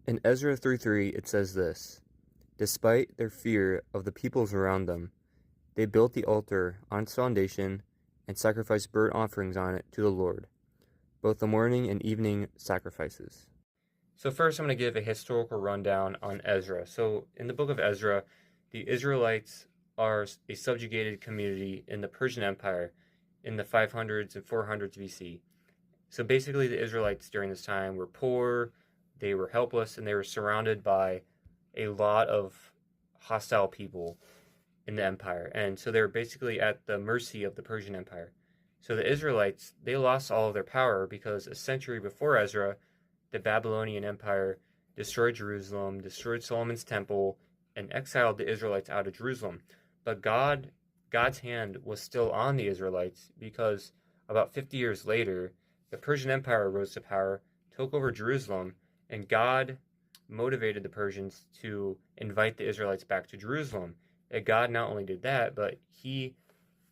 In Ezra 3:3 it says this, "Despite their fear of the peoples around them, they built the altar on its foundation and sacrificed burnt offerings on it to the Lord, both the morning and evening sacrifices." So first I'm going to give a historical rundown on Ezra. So in the book of Ezra, the Israelites are a subjugated community in the Persian Empire in the 500s and 400s BC. So basically, the Israelites during this time were poor, they were helpless, and they were surrounded by a lot of hostile people in the empire. And so they were basically at the mercy of the Persian Empire. So the Israelites, they lost all of their power because a century before Ezra, the Babylonian Empire destroyed Jerusalem, destroyed Solomon's temple, and exiled the Israelites out of Jerusalem. But God's hand was still on the Israelites because about 50 years later, the Persian Empire rose to power, took over Jerusalem, and God motivated the Persians to invite the Israelites back to Jerusalem. And God not only did that, but he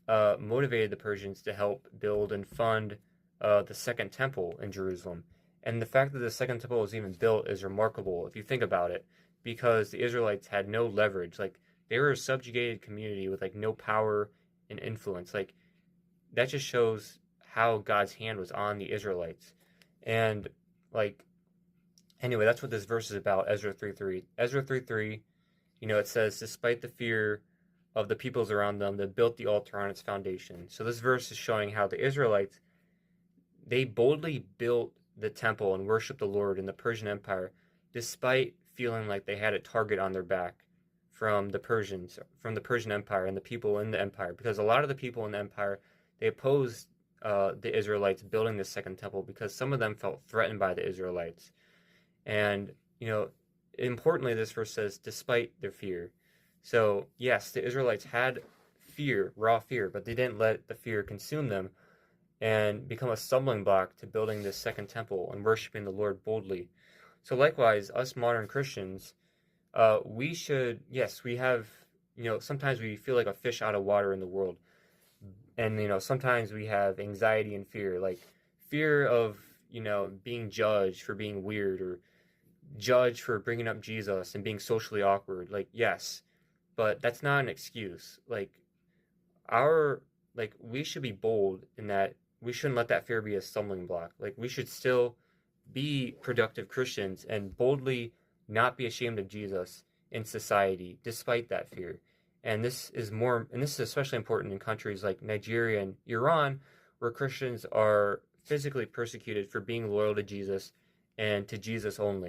motivated the Persians to help build and fund the second temple in Jerusalem. And the fact that the second temple was even built is remarkable if you think about it, because the Israelites had no leverage. Like, they were a subjugated community with like no power and influence. Like, that just shows how God's hand was on the Israelites. And like, anyway, that's what this verse is about, Ezra 3:3. Ezra 3:3, it says, "Despite the fear of the peoples around them, they built the altar on its foundation." So this verse is showing how the Israelites, they boldly built the temple and worshiped the Lord in the Persian Empire, despite feeling like they had a target on their back from the Persians, from the Persian Empire and the people in the empire. Because a lot of the people in the empire, they opposed the Israelites building the second temple because some of them felt threatened by the Israelites. And, importantly, this verse says, despite their fear. So, yes, the Israelites had fear, raw fear, but they didn't let the fear consume them and become a stumbling block to building this second temple and worshiping the Lord boldly. So, likewise, us modern Christians, we should, yes, we have, sometimes we feel like a fish out of water in the world. And, sometimes we have anxiety and fear, like fear of, being judged for being weird, or judged for bringing up Jesus and being socially awkward. Like, yes, but that's not an excuse. Our, we should be bold in that we shouldn't let that fear be a stumbling block. Like, we should still be productive Christians and boldly not be ashamed of Jesus in society despite that fear. And this is especially important in countries like Nigeria and Iran, where Christians are physically persecuted for being loyal to Jesus and to Jesus only.